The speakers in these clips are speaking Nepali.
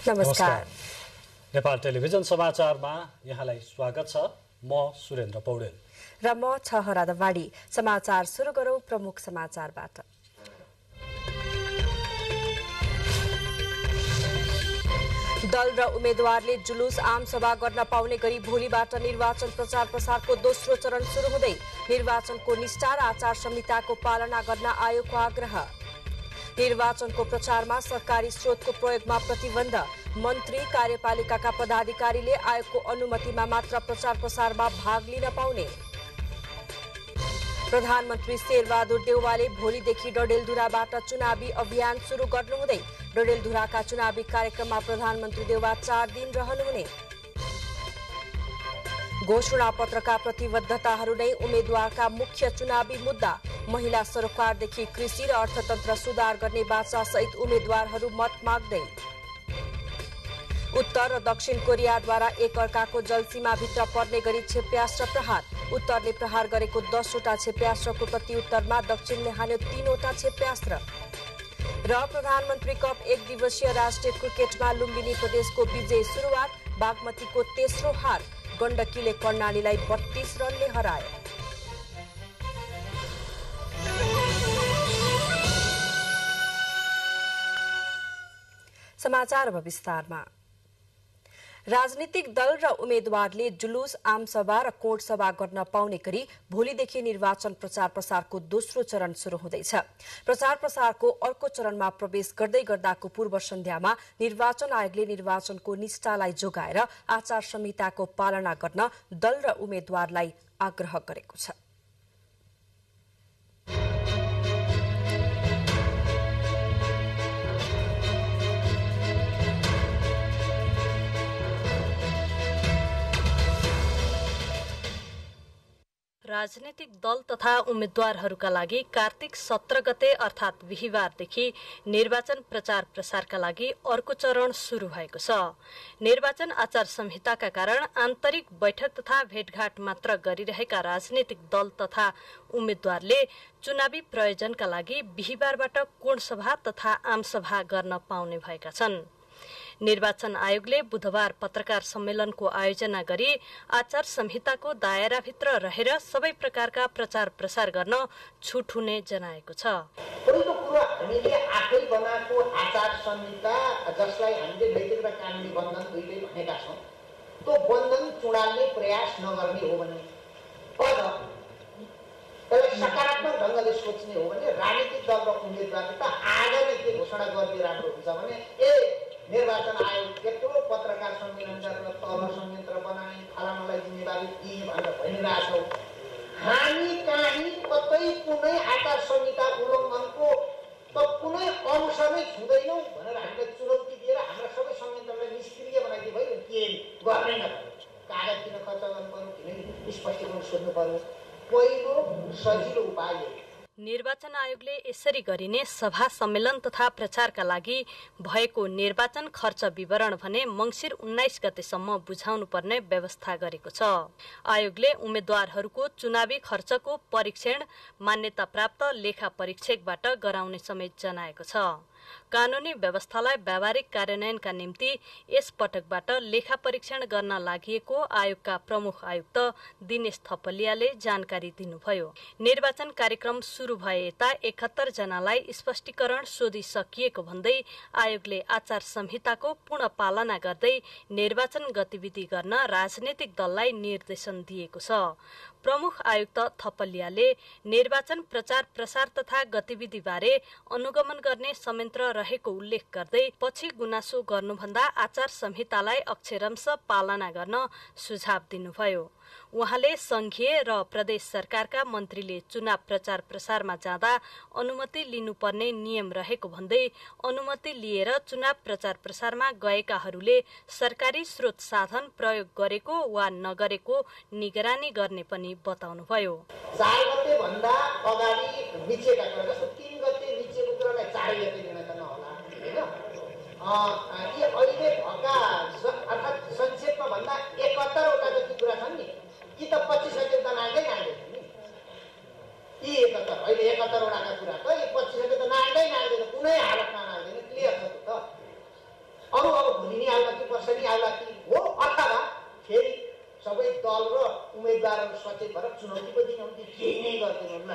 नमस्कार। नेपाल टेलिभिजन समाचारमा यहाँलाई स्वागत छ। म सुरेन्द्र पौडेल र म छहरा दवाडी। समाचार सुरु गरौं प्रमुख समाचारबाट। दल र उम्मेद्वारले जुलुस आमसभा गर्न पाउने गरी भोलिबाट निर्वाचन प्रचार प्रसारको दोस्रो चरण सुरु हुँदै निर्वाचनको निष्ठा र आचार संहिताको पालना गर्न आयोगको आग्रह। निर्वाचनको प्रचारमा सरकारी स्रोतको प्रयोगमा प्रतिबन्ध। मन्त्री कार्यपालिकाका पदाधिकारीले आयोगको अनुमतिमा मात्र प्रचार प्रसारमा भाग लिन पाउने। प्रधानमन्त्री शेरबहादुर देउवाले भोलिदेखि डडेलधुराबाट चुनावी अभियान सुरु गर्नुहुँदै डडेलधुराका चुनावी कार्यक्रममा प्रधानमन्त्री देउवा 4 दिन रहनुहुने। घोषणा पत्रका प्रतिबद्धताहरू नै उम्मेद्वारका मुख्य चुनावी मुद्दा। महिला सरोकारदेखि कृषि र अर्थतन्त्र सुधार गर्ने बाचा सहित उम्मेद्वारहरू मत माग्दै। उत्तर र दक्षिण कोरियाद्वारा एक अर्काको जलसीमाभित्र पर्ने गरी क्षेप्यास्त्र प्रहार। उत्तरले प्रहार गरेको 10वटा क्षेप्यास्त्रको प्रत्युत्तरमा दक्षिणले हान्यो 3वटा क्षेप्यास्त्र। र प्रधानमन्त्री कप 1 दिवसीय राष्ट्रिय क्रिकेटमा लुम्बिनी प्रदेशको विजय सुरुवात। बागमतीको तेस्रो हार। गण्डकीले कर्णालीलाई 32 रनले हरायो। समाचार अब विस्तारमा। राजनीतिक दल र उम्मेद्वारले जुलुस आमसभा र कोणसभा गर्न पाउने गरी भोलिदेखि निर्वाचन प्रचार प्रसारको दोस्रो चरण शुरू हुँदैछ। प्रचार प्रसारको अर्को चरणमा प्रवेश गर्दै गर्दाको पूर्व सन्ध्यामा निर्वाचन आयोगले निर्वाचनको निष्ठालाई जोगाएर आचार संहिताको पालना गर्न दल र उम्मेद्वारलाई आग्रह गरेको छ। राजनीतिक दल तथा उम्मेद्वारहरूका लागि कार्तिक 17 गते अर्थात् बिहिबारदेखि निर्वाचन प्रचार प्रसारका लागि अर्को चरण शुरू भएको छ। निर्वाचन आचार संहिताका कारण आन्तरिक बैठक तथा भेटघाट मात्र गरिरहेका राजनीतिक दल तथा उम्मेद्वारले चुनावी प्रयोजनका लागि बिहिबारबाट कोणसभा तथा आमसभा गर्न पाउने भएका छन्। निर्वाचन आयोगले बुधबार पत्रकार सम्मेलनको आयोजना गरी आचार संहिताको दायराभित्र रहेर सबै प्रकारका प्रचार प्रसार गर्न छुट हुने जनाएको छ। पहिलो कुरो हामीले आफै बनाएको आचार संहिता जसलाई हामीले नैतिक र कानुनी बन्धन दुईटै भनेका छौँ, त्यो बन्धन चुडाल्ने प्रयास नगर्ने हो भने त्यसलाई सकारात्मक ढङ्गले सोच्ने हो भने राजनीतिक दल र उम्मेद्वारले त आज नै के घोषणा गरिदिए राम्रो हुन्छ भने निर्वाचन आयोग यत्रो पत्रकार सम्मेलन गरेर तल संयन्त्र बनाए, फलानालाई जिम्मेवारी दिए भनेर भनिरहेछौँ। हामी कहीँ कतै कुनै आचार संहिता उल्लङ्घनको त कुनै अंश नै छुँदैनौँ भनेर हामीले चुनौती दिएर हाम्रा सबै संयन्त्रलाई निष्क्रिय बनाइदिए भयो। के गर्ने नगर्ने कागज किन खर्च गर्नु पर्यो, किन स्पष्टीकरण सोध्नु पर्यो। पहिलो सजिलो उपाय निर्वाचन आयोगले यसरी गरिने सभा सम्मेलन तथा प्रचारका लागि भएको निर्वाचन खर्च विवरण भने मङ्सिर 19 गतेसम्म बुझाउनु पर्ने व्यवस्था गरेको छ। आयोगले उम्मेद्वारहरूको चुनावी खर्चको परीक्षण मान्यता प्राप्त लेखा परीक्षकबाट गराउने समेत जनाएको छ। कानूनी व्यवस्थालाई व्यावहारिक कार्यान्वयनका निम्ति यस पटकबाट लेखा परीक्षण गर्न लागिएको आयोगका प्रमुख आयुक्त दिनेश थपलियाले जानकारी दिनुभयो। निर्वाचन कार्यक्रम सुरु भए यता 71 जनालाई स्पष्टीकरण सोधिसकिएको भन्दै आयोगले आचार संहिताको पूर्ण पालना गर्दै निर्वाचन गतिविधि गर्न राजनीतिक दललाई निर्देशन दिएको छ। प्रमुख आयुक्त थपलियाले निर्वाचन प्रचार प्रसार तथा गतिविधिबारे अनुगमन गर्ने संयन्त्र रहेको उल्लेख गर्दै पछि गुनासो गर्नुभन्दा आचार संहितालाई अक्षरशः पालना गर्न सुझाव दिनुभयो। उहाँले संघीय र प्रदेश सरकारका मन्त्रीले चुनाव प्रचार प्रसारमा जाँदा अनुमति लिनुपर्ने नियम रहेको भन्दै अनुमति लिएर चुनाव प्रचार प्रसारमा गएकाहरूले सरकारी स्रोत साधन प्रयोग गरेको वा नगरेको निगरानी गर्ने पनि बताउनुभयो। 4 गते भन्दा अगाडि निचेका कुरा जस्तो 3 गते निचेको कुरालाई 4 गते लिन त नहोला हैन। यी अहिले भएका अर्थात् संक्षेपमा भन्दा 71 वटा जति कुरा छन् नि, कि त 25 गते त नाग्दै नाग्दैन नि। यी 71 अहिले 71 वटाका कुरा त 25 गते त नाग्दै नाग्दैन, कुनै हालतमा नाग्दैन, क्लियर छ त। अरू अब भोलि नै आउला कि पर्सि नै आउला कि हो, अथवा फेरि सबै दल र उम्मेदवारहरू सचेत भएर चुनौती पनि दिनु कि केही नै गर्दैनौँ न,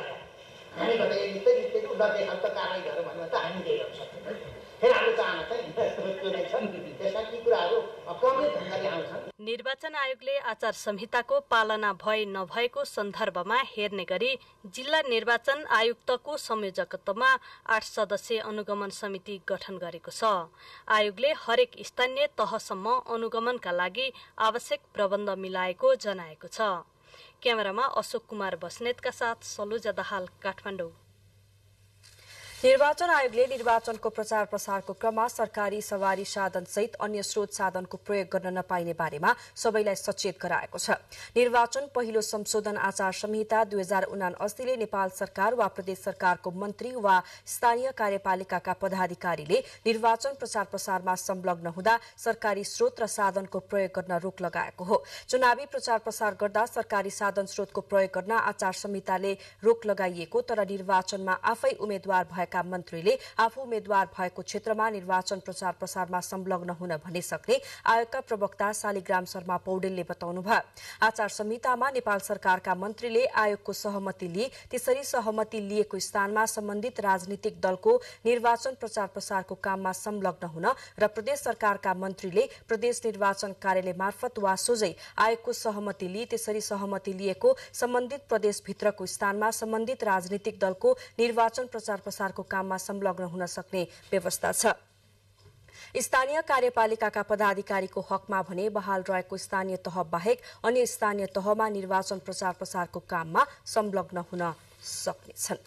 हामीबाट यस्तै उनीहरूले खालको कारवाही गरेर भन्दा त हामी केही गर्न सक्दैनौँ। फेरि हाम्रो चाहना चाहिँ त्यो नै छ। त्यसमा ती कुराहरू कमै ढङ्गले आउँछन्। निर्वाचन आयोगले आचार संहिताको पालना भए नभएको सन्दर्भमा हेर्ने गरी जिल्ला निर्वाचन आयुक्तको संयोजकत्वमा 8 सदस्यीय अनुगमन समिति गठन गरेको छ। आयोगले हरेक स्थानीय तहसम्म अनुगमनका लागि आवश्यक प्रबन्ध मिलाएको जनाएको छ। क्यामेरामा अशोक कुमार बस्नेतका साथ सलुजा दाहाल, काठमाडौँ। निर्वाचन आयोगले निर्वाचनको प्रचार प्रसारको क्रममा सरकारी सवारी साधन सहित अन्य स्रोत साधनको प्रयोग गर्न नपाइने बारेमा सबैलाई सचेत गराएको छ। निर्वाचन पहिलो संशोधन आचार संहिता 2079 ले नेपाल सरकार वा प्रदेश सरकारको मन्त्री वा स्थानीय कार्यपालिकाका पदाधिकारीले निर्वाचन प्रचार प्रसारमा संलग्न हुँदा सरकारी स्रोत र साधनको प्रयोग गर्न रोक लगाएको हो। चुनावी प्रचार प्रसार गर्दा सरकारी साधन स्रोतको प्रयोग गर्न आचार संहिताले रोक लगाइएको, तर निर्वाचनमा आफै उम्मेद्वार भएका मन्त्रीले आफू उम्मेद्वार भएको क्षेत्रमा निर्वाचन प्रचार प्रसारमा संलग्न हुन भने सक्ने आयोगका प्रवक्ता शालिग्राम शर्मा पौडेलले बताउनुभयो। आचार संहितामा नेपाल सरकारका मन्त्रीले आयोगको सहमति लिए, त्यसरी सहमति लिएको स्थानमा सम्बन्धित राजनीतिक दलको निर्वाचन प्रचार प्रसारको काममा संलग्न हुन र प्रदेश सरकारका मन्त्रीले प्रदेश निर्वाचन कार्यालय मार्फत वा सोझै आयोगको सहमति लिए, त्यसरी सहमति लिएको सम्बन्धित प्रदेशभित्रको स्थानमा सम्बन्धित राजनीतिक दलको निर्वाचन प्रचार प्रसारको काममा संलग्न हुन सक्ने व्यवस्था छ। स्थानीय कार्यपालिकाका पदाधिकारीको हकमा भने बहाल रहेको स्थानीय तह बाहेक अन्य स्थानीय तहमा निर्वाचन प्रचार प्रसारको काममा संलग्न हुन सक्नेछन्।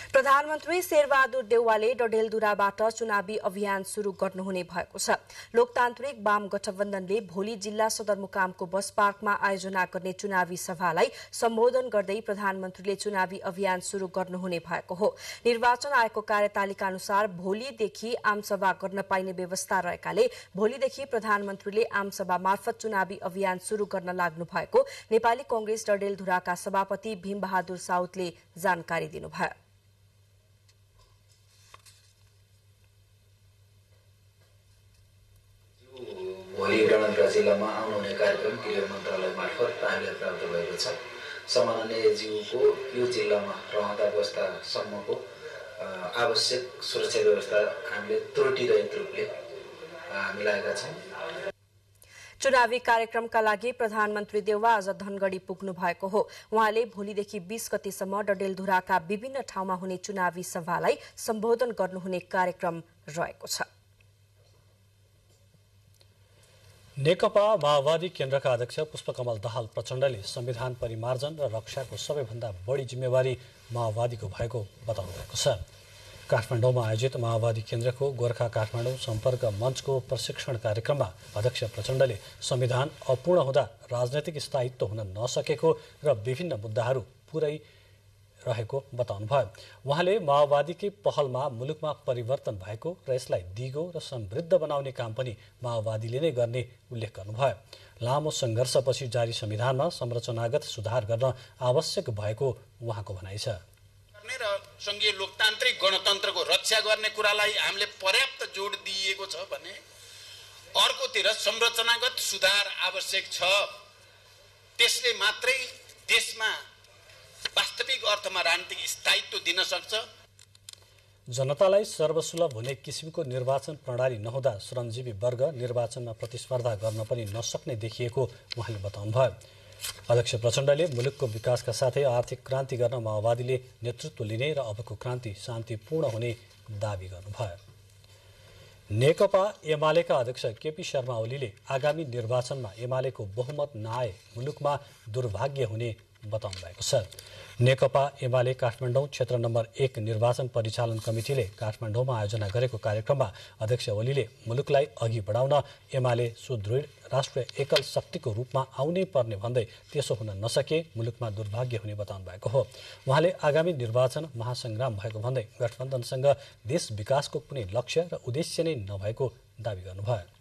प्रधानमन्त्री शेरबहादुर देउवाले डडेलधुराबाट चुनावी अभियान शुरू गर्नुहुने भएको छ। लोकतान्त्रिक वाम गठबन्धनले भोलि जिल्ला सदरमुकामको बस पार्कमा आयोजना गर्ने चुनावी सभालाई सम्बोधन गर्दै प्रधानमन्त्रीले चुनावी अभियान शुरू गर्नुहुने भएको हो। निर्वाचन आयोगको कार्यतालिका अनुसार भोलिदेखि आमसभा गर्न पाइने व्यवस्था रहेकाले भोलिदेखि प्रधानमन्त्रीले आमसभा मार्फत चुनावी अभियान शुरू गर्न लाग्नु भएको नेपाली कांग्रेस डडेलधुराका सभापति भीमबहादुर साउदले जानकारी दिनुभयो। भोलि डडेलधुरा जिल्लामा आउनुहुने कार्यक्रम गृह मन्त्रालय मार्फत हामीलाई प्राप्त भएको छ। सामान्यज्यूको यो जिल्लामा रहँदा बस्दासम्मको आवश्यक सुरक्षा व्यवस्था हामीले त्रुटिरहित रूपले मिलाएका छौँ। चुनावी कार्यक्रमका लागि प्रधानमन्त्री देउवा आज धनगढ़ी पुग्नु भएको हो। उहाँले भोलिदेखि 20 गतेसम्म डडेलधुराका विभिन्न ठाउँमा हुने चुनावी सभालाई सम्बोधन गर्नुहुने कार्यक्रम रहेको छ। नेकपा माओवादी केन्द्रका अध्यक्ष पुष्पकमल दाहाल प्रचण्डले संविधान परिमार्जन र रक्षाको सबैभन्दा बढी जिम्मेवारी माओवादीको भएको बताउनु भएको छ। काठमाडौँमा आयोजित माओवादी केन्द्रको गोर्खा काठमाडौँ सम्पर्क मञ्चको प्रशिक्षण कार्यक्रममा अध्यक्ष प्रचण्डले संविधान अपूर्ण हुँदा राजनैतिक स्थायित्व हुन नसकेको र विभिन्न मुद्दाहरू पुरै रहेको बताउनुभयो। उहाँले माओवादीकै पहलमा मुलुकमा परिवर्तन भएको र यसलाई दिगो र समृद्ध बनाउने काम पनि माओवादीले नै गर्ने उल्लेख गर्नुभयो। लामो संघर्षपछि जारी संविधानमा संरचनागत सुधार गर्न आवश्यक भएको उहाँको भनाइ छ। र संघीय लोकतान्त्रिक गणतन्त्रको रक्षा गर्ने कुरालाई हामीले पर्याप्त जोड दिएको छ भने अर्कोतिर संरचनागत सुधार आवश्यक छ। त्यसले मात्रै देशमा वास्तविक अर्थमा राजनीतिक स्थायित्व दिन सक्छ। जनतालाई सर्वसुलभ हुने किसिमको निर्वाचन प्रणाली नहुँदा श्रमजीवी वर्ग निर्वाचनमा प्रतिस्पर्धा गर्न पनि नसक्ने देखिएको उहाँले बताउनुभयो। अध्यक्ष प्रचण्डले मुलुकको विकासका साथै आर्थिक क्रान्ति गर्न माओवादीले नेतृत्व लिने र अबको क्रान्ति शान्तिपूर्ण हुने दावी गर्नुभयो। नेकपा एमालेका अध्यक्ष केपी शर्मा ओलीले आगामी निर्वाचनमा एमालेको बहुमत नआए मुलुकमा दुर्भाग्य हुने बताउनु भएको छ। नेकपा एमाले काठमाडौँ क्षेत्र नम्बर 1 निर्वाचन परिचालन कमिटिले काठमाडौँमा आयोजना गरेको कार्यक्रममा अध्यक्ष ओलीले मुलुकलाई अघि बढाउन एमाले सुदृढ राष्ट्रिय एकल शक्तिको रूपमा आउनै पर्ने भन्दै त्यसो हुन नसके मुलुकमा दुर्भाग्य हुने बताउनु भएको हो। उहाँले आगामी निर्वाचन महासंग्राम भएको भन्दै गठबन्धनसँग देश विकासको कुनै लक्ष्य र उद्देश्य नै नभएको दावी गर्नुभयो।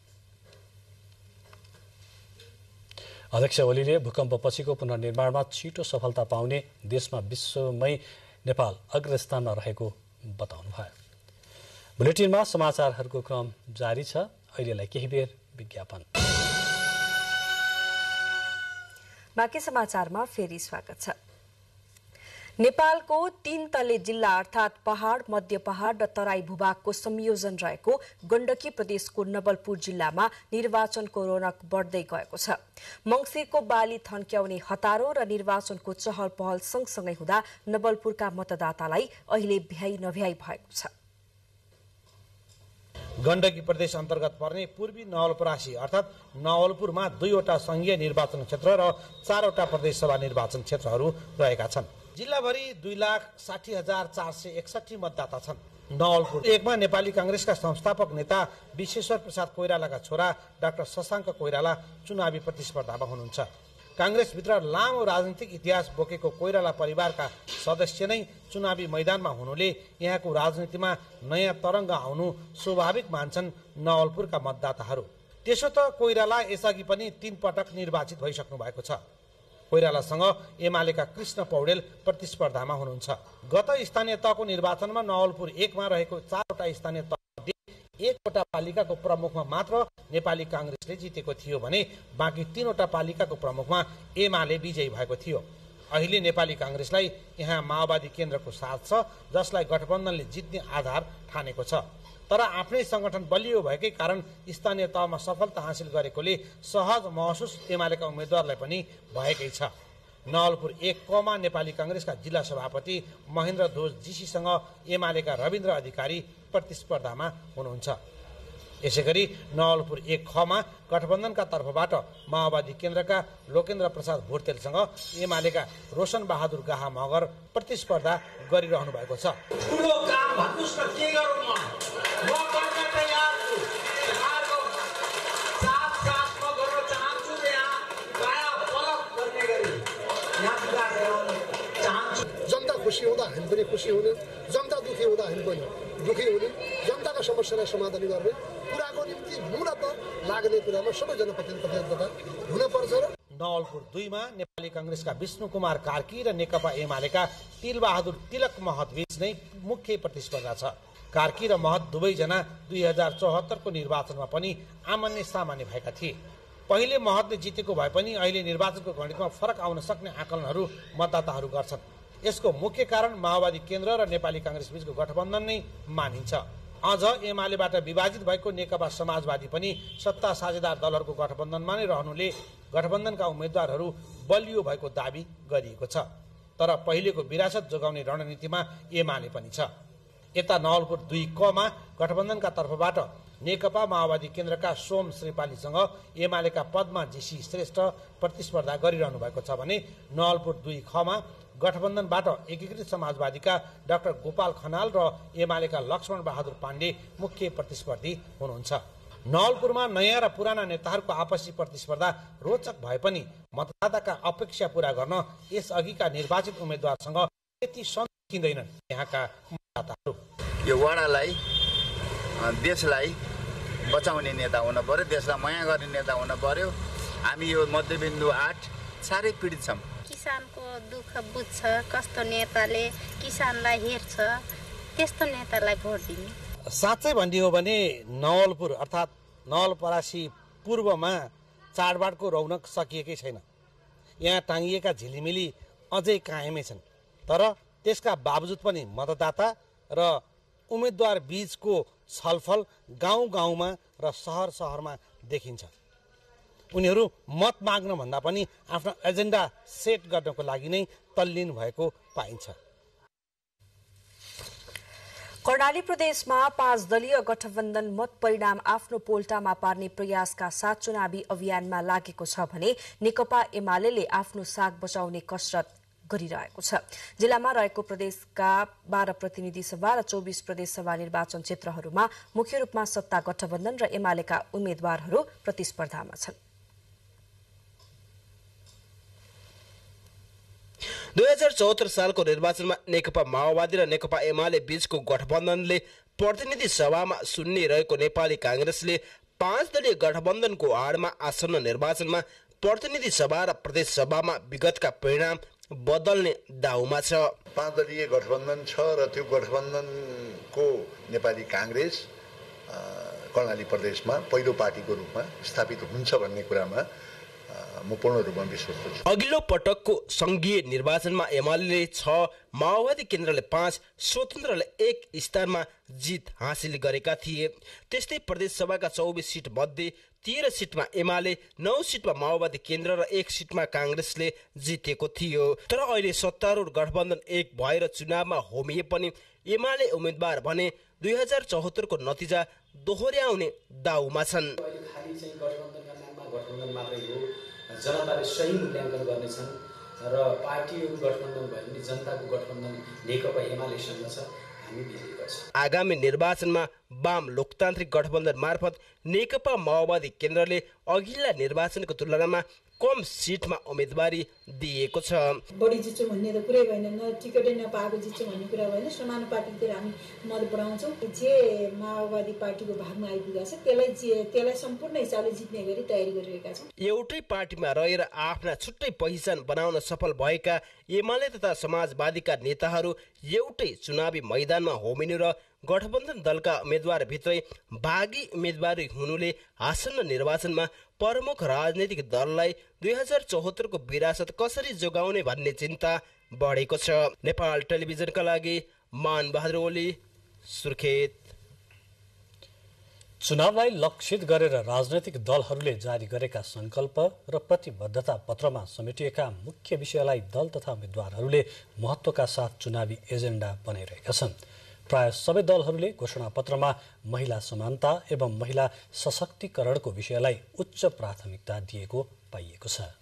अध्यक्ष ओलीले भूकम्पपछिको पुनर्निर्माणमा छिटो सफलता पाउने देशमा विश्वमै नेपाल अग्रस्थानमा रहेको बताउनुभयो। बुलेटिनमा समाचारहरूको क्रम जारी छ। अहिलेलाई केही बेर विज्ञापन। बाँकी समाचारमा फेरि स्वागत छ। नेपालको 3 तले जिल्ला अर्थात पहाड़, मध्य पहाड़ र तराई भूभागको संयोजन रहेको गण्डकी प्रदेशको नवलपुर जिल्लामा निर्वाचनको रौनक बढ्दै गएको छ। मंगिरको बाली थन्क्याउने हतारो र निर्वाचनको चहल पहल सँगसँगै हुँदा नवलपुरका मतदातालाई अहिले भ्याइ नभ्याइ भएको छ। गण्डकी प्रदेश अन्तर्गत पर्ने पूर्वी नवलपरासी अर्थात नवलपुरमा 2वटा संघीय निर्वाचन क्षेत्र र 4वटा प्रदेशसभा निर्वाचन क्षेत्रहरू रहेका छन्। जिल्लाभरि 2,60,461 मतदाता छन्। नवलपुर 1 मा नेपाली कांग्रेसका संस्थापक नेता विश्वेश्वर प्रसाद कोइरालाका छोरा डाक्टर शशाङ्क कोइराला चुनावी प्रतिस्पर्धामा हुनुहुन्छ। कांग्रेसभित्र लामो राजनीतिक इतिहास बोकेको कोइराला परिवारका सदस्य नै चुनावी मैदानमा हुनुले यहाँको राजनीतिमा नयाँ तरङ्ग आउनु स्वाभाविक मान्छन् नवलपुरका मतदाताहरू। त्यसो त कोइराला यसअघि पनि 3 पटक निर्वाचित भइसक्नु भएको छ। कोइरालासँग एमालेका कृष्ण पौडेल प्रतिस्पर्धामा हुनुहुन्छ। गत स्थानीय तहको निर्वाचनमा नवलपुर 1 मा रहेको 4वटा स्थानीय तह 1वटा पालिकाको प्रमुखमा मात्र नेपाली कांग्रेसले जितेको थियो भने बाँकी 3वटा पालिकाको प्रमुखमा एमाले विजयी भएको थियो। अहिले नेपाली कांग्रेसलाई यहाँ माओवादी केन्द्रको साथ छ, जसलाई गठबन्धनले जित्ने आधार ठानेको छ। तर आफ्नै संगठन बलियो भएकै कारण स्थानीय तहमा सफलता हासिल गरेकोले सहज महसुस एमालेका उम्मेद्वारलाई पनि भएकै छ। नवलपुर 1 क मा नेपाली कांग्रेसका जिल्ला सभापति महेन्द्र ध्वज जीसीसँग एमालेका रविन्द्र अधिकारी प्रतिस्पर्धामा हुनुहुन्छ। यसैगरी नवलपुर 1 ख मा गठबन्धनका तर्फबाट माओवादी केन्द्रका लोकेन्द्र प्रसाद भुर्तेलसँग एमालेका रोशन बहादुर गाहा मगर प्रतिस्पर्धा गरिरहनु भएको छ। जनता खुसी हुँदा हामी पनि खुसी हुने, जनता दुखी हुँदा हामी पनि दुखी हुने, जनताका समस्यालाई समाधान गर्ने कुराको निम्ति मूलत लाग्ने कुरामा सबै जनप्रतिनिधित्व हुनुपर्छ। नवलपुर 2 मा नेपाली कांग्रेसका विष्णु कुमार कार्की र नेकपा एमालेका तिलबहादुर तिलक महत बीच नै मुख्य प्रतिस्पर्धा छ। कार्की र महत दुवैजना 2074 को निर्वाचनमा पनि आमान्य सामान्य भएका थिए। पहिले महतले जितेको भए पनि अहिले निर्वाचनको गणितमा फरक आउन सक्ने आकलनहरू मतदाताहरू गर्छन्। यसको मुख्य कारण माओवादी केन्द्र र नेपाली कांग्रेस बीचको गठबन्धन नै मानिन्छ। अझ एमालेबाट विभाजित भएको नेकपा समाजवादी पनि सत्ता साझेदार दलहरूको गठबन्धनमा नै रहनुले गठबन्धनका उम्मेद्वारहरू बलियो भएको दावी गरिएको छ। तर पहिलेको विरासत जोगाउने रणनीतिमा एमाले पनि छ। यता नवलपुर 2 क मा गठबन्धनका तर्फबाट नेकपा माओवादी केन्द्रका सोम श्रीपालीसँग एमालेका पद्मा जीसी श्रेष्ठ प्रतिस्पर्धा गरिरहनु भएको छ भने नवलपुर 2 ख मा गठबन्धनबाट एकीकृत समाजवादीका डाक्टर गोपाल खनाल र एमालेका लक्ष्मण बहादुर पाण्डे मुख्य प्रतिस्पर्धी हुनुहुन्छ। नवलपुरमा नयाँ र पुराना नेताहरूको आपसी प्रतिस्पर्धा रोचक भए पनि मतदाताका अपेक्षा पूरा गर्न यसअघिका निर्वाचित उम्मेद्वारसँग त्यति सकिँदैनन् यहाँका मतदाताहरू। यो वडालाई देशलाई बचाउने नेता हुन पर्यो, देशलाई माया गर्ने नेता हुन पर्यो। हामी यो मध्यबिन्दु 8 साह्रै पीडित छौँ। किसानको दुःख बुझ्छ, कस्तो नेताले किसानलाई हेर्छ, त्यस्तो नेतालाई भोट दिने। साँच्चै भन्ने हो भने नवलपुर अर्थात् नवलपरासी पूर्वमा चाडबाडको रौनक सकिएकै छैन। यहाँ टाँगिएका झिलिमिली अझै कायमै छन्। तर त्यसका बावजुद पनि मतदाता र उम्मेद्वार बीचको छलफल गाउँ गाउँमा र सहर सहरमा देखिन्छ। उनीहरू मत माग्न भन्दा पनि आफ्नो एजेन्डा सेट गर्नको लागि नै तल्लीन भएको पाइन्छ। कर्णाली प्रदेशमा 5 दलीय गठबन्धन मत परिणाम आफ्नो पोल्टामा पार्ने प्रयासका साथ चुनावी अभियानमा लागेको छ भने नेकपा एमाले आफ्नो साग बचाउने कसरत गरिरहेको छ। जिल्लामा रहेको प्रदेशका 12 प्रतिनिधि सभा र 24 प्रदेश सभा निर्वाचन क्षेत्रहरूमा मुख्य रूपमा सत्ता गठबन्धन र एमालेका उम्मेद्वारहरू प्रतिस्पर्धामा छन्। 2074 सालको निर्वाचनमा नेकपा माओवादी र नेकपा एमाले बीचको गठबन्धनले प्रतिनिधि सभामा सुन्ने रहेको नेपाली कांग्रेसले 5 दलीय गठबन्धनको आडमा आसन्न निर्वाचनमा प्रतिनिधि सभा र प्रदेश सभामा विगतका परिणाम बदल्ने दाउमा छ। 5 दलीय गठबन्धन छ र त्यो गठबन्धनको नेपाली कांग्रेस कर्णाली प्रदेशमा पहिलो पार्टीको रूपमा स्थापित हुन्छ भन्ने कुरामा म पूर्ण रूपमा विश्वास छु। अघिल्लो पटकको संघीय निर्वाचनमा एमाले 6, माओवादी केन्द्रले 5, स्वतन्त्रले 1 स्थानमा जित हासिल गरेका थिए। त्यस्तै प्रदेश सभाका 24 सिट मध्ये 13 सिटमा एमाले, 9 सिटमा माओवादी केन्द्र र 1 सिटमा कांग्रेसले जितेको थियो। तर अहिले सत्तारूढ गठबन्धन 1 भएर चुनावमा होमिए पनि एमाले उम्मेदवार भने 2074 को नतिजा दोहोर्याउने दाउमा छन्। गठबन्धन मात्रै हो, जनताले सही मूल्याङ्कन गर्नेछन् र पार्टीहरू गठबन्धन भयो भने जनताको गठबन्धन नेकपा एमालेसँग छ, हामी विजयी गर्छौँ। आगामी निर्वाचनमा वाम लोकतान्त्रिक गठबन्धन मार्फत नेकपा माओवादी केन्द्रले अघिल्ला निर्वाचनको तुलनामा कम सिटमा उम्मेदवारी दिएको छ। बढी जित्छौँ भन्ने त कुरै भएन, टिकटै नपाएको जित्छौँ भन्ने कुरा भएन। समानुपातिकतिर हामी मत बढाउँछौँ। जे माओवादी पार्टीको भागमा आइपुगेको छ त्यसलाई सम्पूर्ण हिसाबले जित्ने गरी तयारी गरिरहेका छौँ। एउटै पार्टीमा रहेर आफ्ना छुट्टै पहिचान बनाउन सफल भएका एमाले तथा समाजवादीका नेताहरू एउटै चुनावी मैदानमा होमिनु र गठबन्धन दलका उम्मेदवार भित्रै भागी उम्मेदवारी हुनुले आसन्न निर्वाचनमा प्रमुख राजनैतिक दललाई 2074 को विरासत कसरी जोगाउने भन्ने चिन्ता बढेको छ। नेपाल टेलिभिजनका लागि मान बहादुर ओली, सुर्खेत। चुनावलाई लक्षित गरेर राजनैतिक दलहरूले जारी गरेका संकल्प र प्रतिबद्धता पत्रमा समेटिएका मुख्य विषयलाई दल तथा उम्मेदवारहरूले महत्त्वका साथ चुनावी एजेन्डा बनाइरहेका छन्। प्राय सबै दलहरूले घोषणापत्रमा महिला समानता एवं महिला सशक्तिकरणको विषयलाई उच्च प्राथमिकता दिएको पाइएको छ।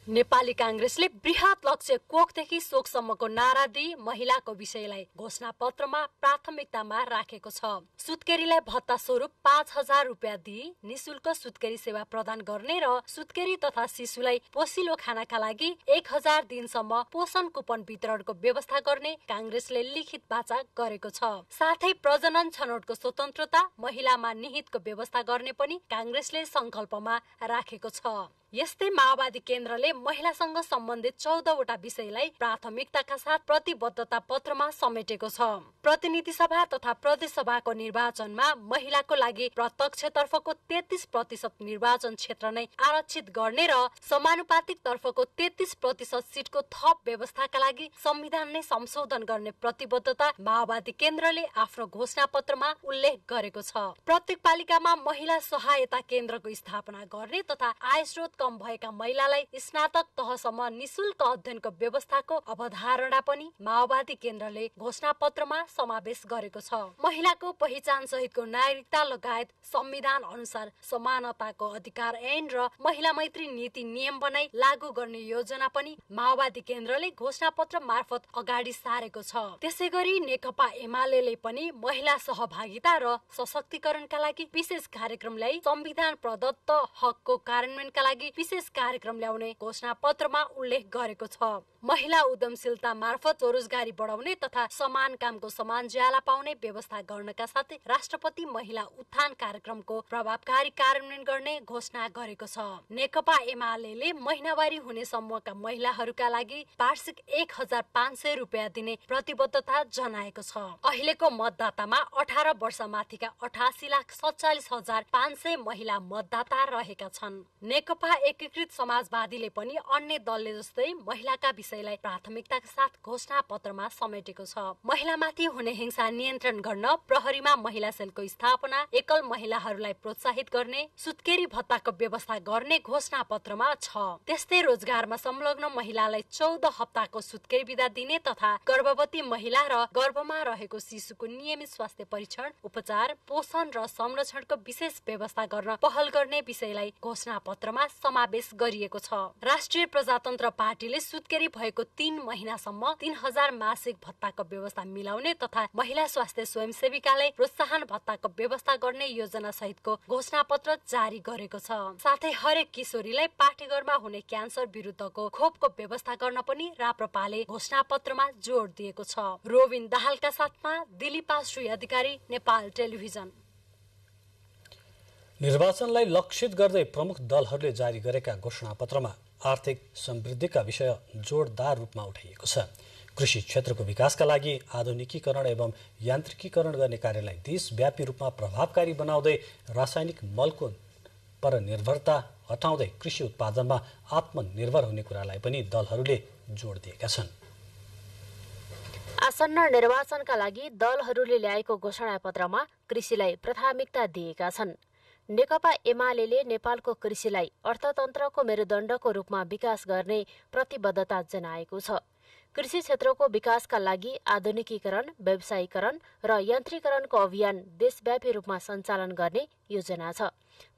नेपाली कांग्रेसले बृहत लक्ष्य कोखदेखि शोकसम्मको नारा दिई महिलाको विषयलाई घोषणापत्रमा प्राथमिकतामा राखेको छ। सुत्केरीलाई भत्ता स्वरूप 5000 रुपियाँ दिई निशुल्क सुत्केरी सेवा प्रदान गर्ने र सुत्केरी तथा शिशुलाई पोसिलो खानाका लागि 1000 दिनसम्म पोषण कुपन वितरणको व्यवस्था गर्ने कांग्रेसले लिखित वाचा गरेको छ। साथै प्रजनन छनौटको स्वतन्त्रता महिलामा निहितको व्यवस्था गर्ने पनि कांग्रेसले संकल्पमा राखेको छ। यस्तै माओवादी केन्द्रले महिलासँग सम्बन्धित 14 वटा विषयलाई प्राथमिकताका साथ प्रतिबद्धता पत्रमा समेटेको छ। प्रतिनिधि सभा तथा प्रदेश सभाको निर्वाचनमा महिलाको लागि प्रत्यक्षतर्फको 33% निर्वाचन क्षेत्र नै आरक्षित गर्ने र समानुपातिक तर्फको 33% सिटको थप व्यवस्थाका लागि संविधान नै संशोधन गर्ने प्रतिबद्धता माओवादी केन्द्रले आफ्नो घोषणा पत्रमा उल्लेख गरेको छ। प्रत्येक पालिकामा महिला सहायता केन्द्रको स्थापना गर्ने तथा आय स्रोत कम भएका महिलालाई स्नातक तहसम्म निशुल्क अध्ययनको व्यवस्थाको अवधारणा पनि माओवादी केन्द्रले घोषणा पत्रमा समावेश गरेको छ। महिलाको पहिचान सहितको नागरिकता लगायत संविधान अनुसार समानताको अधिकार ऐन र महिला मैत्री नीति नियम बनाई लागू गर्ने योजना पनि माओवादी केन्द्रले घोषणा पत्र मार्फत अगाडि सारेको छ। त्यसैगरी नेकपा एमाले पनि महिला सहभागिता र सशक्तिकरणका लागि विशेष कार्यक्रम ल्याई संविधान प्रदत्त हकको कार्यान्वयनका लागि विशेष कार्यक्रम ल्याउने घोषणा पत्रमा उल्लेख गरेको छ। महिला उद्यमशीलता मार्फत स्वरोजगारी बढाउने तथा समान कामको समान ज्याला पाउने व्यवस्था गर्नका साथै राष्ट्रपति महिला उत्थान कार्यक्रमको प्रभावकारी कार्यान्वयन गर्ने घोषणा गरेको छ। नेकपा एमाले महिनावारी हुने समूहका महिलाहरूका लागि वार्षिक 1500 रुपियाँ दिने प्रतिबद्धता जनाएको छ। अहिलेको मतदातामा 18 वर्ष माथिका 88,47,500 महिला मतदाता रहेका छन्। नेकपा एकीकृत समाजवादीले पनि अन्य दलले जस्तै महिलाका विषयलाई प्राथमिकताका साथ घोषणा पत्रमा समेटेको छ। महिलामाथि हुने हिंसा नियन्त्रण गर्न प्रहरीमा महिला सेलको स्थापना, एकल महिलाहरूलाई प्रोत्साहित गर्ने, सुत्केरी भत्ताको व्यवस्था गर्ने घोषणा पत्रमा छ। त्यस्तै रोजगारमा संलग्न महिलालाई 14 हप्ताको सुत्केरी बिदा दिने तथा गर्भवती महिला र गर्भमा रहेको शिशुको नियमित स्वास्थ्य परीक्षण, उपचार, पोषण र संरक्षणको विशेष व्यवस्था गर्न पहल गर्ने विषयलाई घोषणा पत्रमा समावेश गरिएको छ। राष्ट्रिय प्रजातन्त्र पार्टीले सुत्केरी भएको 3 महिनासम्म 3000 मासिक भत्ताको व्यवस्था मिलाउने तथा महिला स्वास्थ्य स्वयंसेविकालाई प्रोत्साहन भत्ताको व्यवस्था गर्ने योजना सहितको घोषणा पत्र जारी गरेको छ। साथै हरेक किशोरीलाई पाठेघरमा हुने क्यान्सर विरुद्धको खोपको व्यवस्था गर्न पनि राप्रपाले घोषणा पत्रमा जोड दिएको छ। रोबिन दाहालका साथमा दिलीपा श्री अधिकारी, नेपाल टेलिभिजन। निर्वाचनलाई लक्षित गर्दै प्रमुख दलहरूले जारी गरेका घोषणापत्रमा आर्थिक समृद्धिका विषय जोडदार रूपमा उठाइएको छ। कृषि क्षेत्रको विकासका लागि आधुनिकीकरण एवं यान्त्रिकीकरण गर्ने कार्यलाई देशव्यापी रूपमा प्रभावकारी बनाउँदै रासायनिक मलको परनिर्भरता हटाउँदै कृषि उत्पादनमा आत्मनिर्भर हुने कुरालाई पनि दलहरूले जोड दिएका छन्। आसन्न निर्वाचनका लागि दलहरूले ल्याएको घोषणापत्रमा कृषिलाई प्राथमिकता दिएका छन्। नेकपा एमाले नेपालको कृषिलाई अर्थतन्त्रको मेरुदण्डको रूपमा विकास गर्ने प्रतिबद्धता जनाएको छ। कृषि क्षेत्रको विकासका लागि आधुनिकीकरण, व्यवसायीकरण र यन्त्रीकरणको अभियान देशव्यापी रूपमा सञ्चालन गर्ने योजना छ।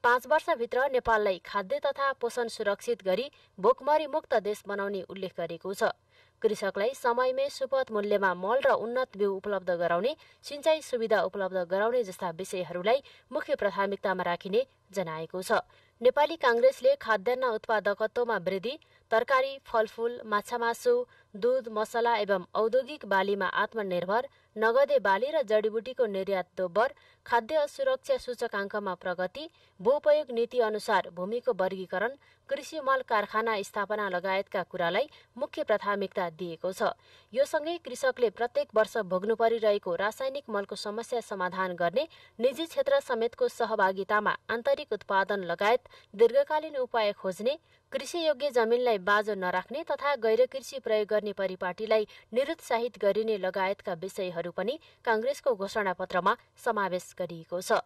5 वर्षभित्र नेपाललाई खाद्य तथा पोषण सुरक्षित गरी भोकमरी मुक्त देश बनाउने उल्लेख गरेको छ। कृषकलाई समयमै सुपथ मूल्यमा मल र उन्नत बिउ उपलब्ध गराउने, सिंचाई सुविधा उपलब्ध गराउने जस्ता विषयहरूलाई मुख्य प्राथमिकतामा राखिने जनाएको छ। नेपाली कांग्रेसले खाद्यान्न उत्पादकत्वमा वृद्धि, तरकारी, फलफूल, माछामासु, दूध, मसला एवं औद्योगिक बालीमा आत्मनिर्भर, नगदे बाली र जडीबुटीको निर्यात दोब्बर, खाद्य सुरक्षा सूचकाङ्कमा प्रगति, भूउपयोग नीति अनुसार भूमिको वर्गीकरण, कृषि मल कारखाना स्थापना लगायतका कुरालाई मुख्य प्राथमिकता दिएको छ। यो सँगै कृषकले प्रत्येक वर्ष भोग्नु परिरहेको रासायनिक मलको समस्या समाधान गर्ने, निजी क्षेत्र समेतको सहभागितामा आन्तरिक उत्पादन लगायत दीर्घकालीन उपाय खोज्ने, कृषि योग्य जमिनलाई बाँझो नराख्ने तथा गैर कृषि प्रयोग गर्ने परिपाटीलाई निरुत्साहित गरिने लगायतका विषयहरू पनि कांग्रेसको घोषणापत्रमा समावेश गरिएको छ।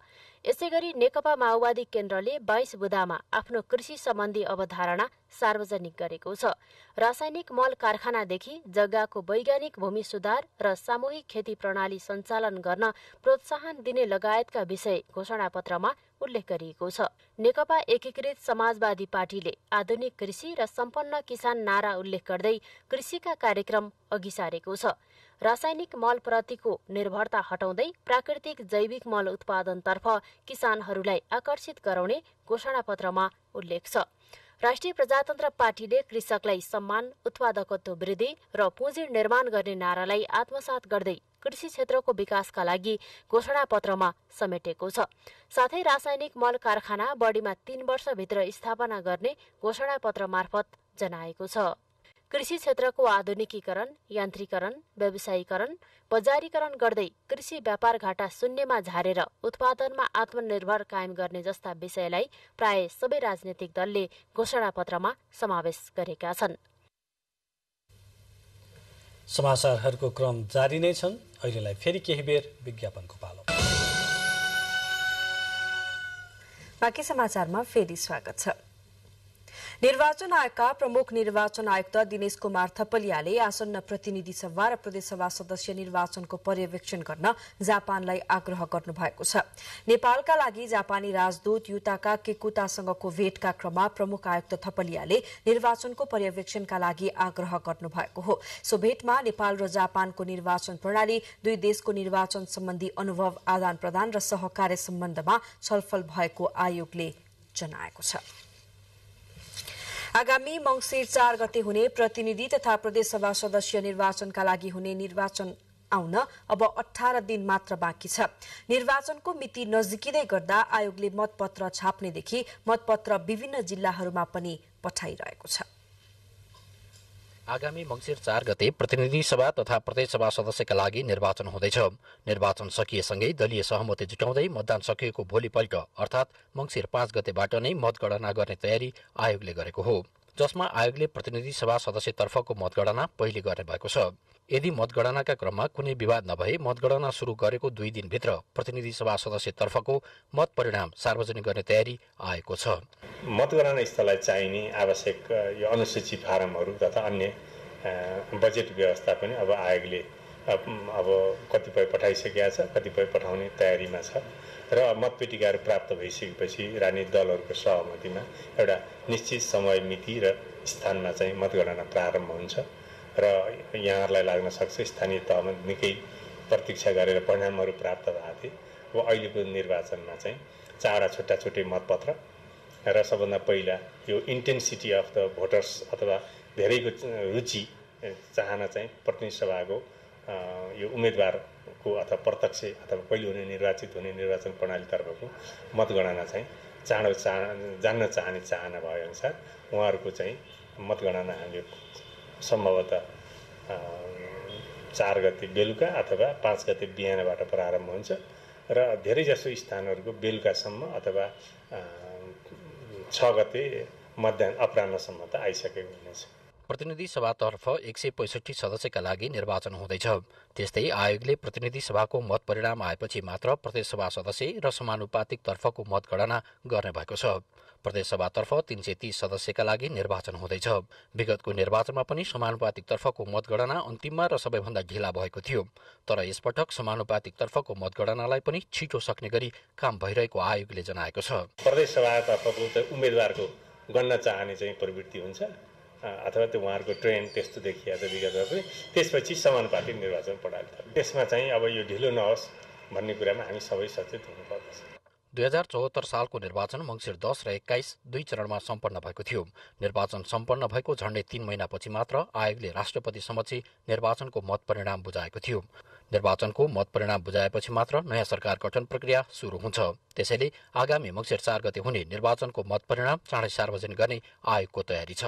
यसैगरी नेकपा माओवादी केन्द्रले 22 बुँदामा आफ्नो कृषि सम्बन्धी अवधारणा सार्वजनिक गरेको छ। रासायनिक मल कारखानादेखि जग्गाको वैज्ञानिक भूमि सुधार र सामूहिक खेती प्रणाली सञ्चालन गर्न प्रोत्साहन दिने लगायतका विषय घोषणापत्रमा उल्लेख गरिएको छ। नेकपा एकीकृत समाजवादी पार्टीले आधुनिक कृषि र सम्पन्न किसान नारा उल्लेख गर्दै कृषिका कार्यक्रम अघि सारेको छ। रासायनिक मल प्रतिको निर्भरता हटाउँदै प्राकृतिक जैविक मल उत्पादनतर्फ किसानहरूलाई आकर्षित गराउने घोषणापत्रमा उल्लेख छ। राष्ट्रिय प्रजातन्त्र पार्टीले कृषकलाई सम्मान, उत्पादकत्व वृद्धि र पुँजी निर्माण गर्ने नारालाई आत्मसात गर्दै कृषि क्षेत्रको विकासका लागि घोषणापत्रमा समेटेको छ। साथै रासायनिक मल कारखाना बढीमा 3 वर्षभित्र स्थापना गर्ने घोषणापत्र मार्फत जनाएको छ। कृषि क्षेत्रको आधुनिकीकरण, यान्त्रीकरण, व्यवसायीकरण, बजारीकरण गर्दै कृषि व्यापार घाटा शून्यमा झारेर उत्पादनमा आत्मनिर्भर कायम गर्ने जस्ता विषयलाई प्राय सबै राजनीतिक दलले घोषणापत्रमा समावेश गरेका छन्। समाचारहरूको क्रम जारी नै छन्। अहिलेलाई फेरि केही बेर विज्ञापनको पालो। बाँकी समाचारमा फेरि स्वागत छ। निर्वाचन आयोगका प्रमुख निर्वाचन आयुक्त दिनेश कुमार थपलियाले आसन्न प्रतिनिधि सभा र प्रदेशसभा सदस्य निर्वाचनको पर्यवेक्षण गर्न जापानलाई आग्रह गर्नुभएको छ। नेपालका लागि जापानी राजदूत युताका केकुतासँगको भेटका क्रममा प्रमुख आयुक्त थपलियाले निर्वाचनको पर्यवेक्षणका लागि आग्रह गर्नुभएको हो। सो भेटमा नेपाल र जापानको निर्वाचन प्रणाली, दुई देशको निर्वाचन सम्बन्धी अनुभव आदान प्रदान र सहकार्य सम्बन्धमा छलफल भएको आयोगले जनाएको छ। आगामी मंसिर 4 गते हुने प्रतिनिधि तथा प्रदेशसभा सदस्य निर्वाचनका लागि हुने निर्वाचन आउन अब 18 दिन मात्र बाँकी छ। निर्वाचनको मिति नजिकिँदै गर्दा आयोगले मतपत्र छाप्नेदेखि मतपत्र विभिन्न जिल्लाहरूमा पनि पठाइरहेको छ। आगामी मंसिर 4 गते प्रतिनिधि सभा तथा प्रदेशसभा सदस्यका लागि निर्वाचन हुँदैछ। निर्वाचन सकिएसँगै दलीय सहमति जुटाउँदै मतदान सकिएको भोलिपल्ट अर्थात् मंसिर 5 गतेबाट नै मतगणना गर्ने तयारी आयोगले गरेको हो, जसमा आयोगले प्रतिनिधि सभा सदस्यतर्फको मतगणना पहिले गर्ने भएको छ। यदि मतगणनाका क्रममा कुनै विवाद नभए मतगणना सुरु गरेको 2 दिनभित्र प्रतिनिधि सभा सदस्यतर्फको मत परिणाम सार्वजनिक गर्ने तयारी आएको छ। मतगणना स्थललाई चाहिने आवश्यक यो अनुसूची फारमहरू तथा अन्य बजेट व्यवस्था पनि अब आयोगले अब कतिपय पठाइसकेका छ, कतिपय पठाउने तयारीमा छ र मतपेटिकाहरू प्राप्त भइसकेपछि राजनीतिक दलहरूको सहमतिमा एउटा निश्चित समय मिति र स्थानमा चाहिँ मतगणना प्रारम्भ हुन्छ र यहाँहरूलाई लाग्न सक्छ स्थानीय तहमा निकै प्रतीक्षा गरेर परिणामहरू प्राप्त भएको थिए। अब अहिलेको निर्वाचनमा चाहिँ 4 छुट्टा छुट्टै मतपत्र र सबभन्दा पहिला यो इन्टेन्सिटी अफ द भोटर्स अथवा धेरैको रुचि चाहना चाहिँ प्रतिनिधि सभाको यो उम्मेदवारको अथवा प्रत्यक्ष अथवा पहिले हुने निर्वाचित हुने निर्वाचन प्रणालीतर्फको मतगणना चाहिँ चाँडो जान्न चाहने चाहना भए अनुसार उहाँहरूको चाहिँ मतगणना हामीले सम्भवतः 4 गते बेलुका अथवा 5 गते बिहानबाट प्रारम्भ हुन्छ र धेरैजसो स्थानहरूको बेलुकासम्म अथवा 6 गते मध्याह अपराह्नसम्म त आइसकेको हुनेछ। प्रतिनिधि सभातर्फ 165 सदस्यका लागि निर्वाचन हुँदैछ। त्यस्तै आयोगले प्रतिनिधि सभाको मत परिणाम आएपछि मात्र प्रदेशसभा सदस्य र समानुपातिक तर्फको मतगणना गर्ने भएको छ। प्रदेशसभातर्फ 330 सदस्यका लागि निर्वाचन हुँदैछ। विगतको निर्वाचनमा पनि समानुपातिक तर्फको मतगणना अन्तिममा र सबैभन्दा ढिला भएको थियो। तर यसपटक समानुपातिक तर्फको मतगणनालाई पनि छिटो सक्ने गरी काम भइरहेको आयोगले जनाएको छ। प्रदेशसभातर्फको उम्मेदवारको गन्न चाहने चाहिँ प्रवृत्ति हुन्छ अथवा त्यो उहाँहरूको ट्रेन्ड त्यस्तो देखिया त विगतमा पनि। त्यसपछि समानुपातिक निर्वाचन प्रणाली त्यसमा चाहिँ अब यो ढिलो नहोस् भन्ने कुरामा हामी सबै सचेत हुनुपर्दछ। 2074 सालको निर्वाचन मङ्सिर 10 र 21 दुई चरणमा सम्पन्न भएको थियो। निर्वाचन सम्पन्न भएको झण्डै 3 महिनापछि मात्र आयोगले राष्ट्रपति समक्ष निर्वाचनको मत परिणाम बुझाएको थियो। निर्वाचनको मत परिणाम बुझाएपछि मात्र नयाँ सरकार गठन प्रक्रिया सुरु हुन्छ। त्यसैले आगामी मङ्सिर 4 गते हुने निर्वाचनको मत परिणाम चाँडै सार्वजनिक गर्ने आयोगको तयारी छ।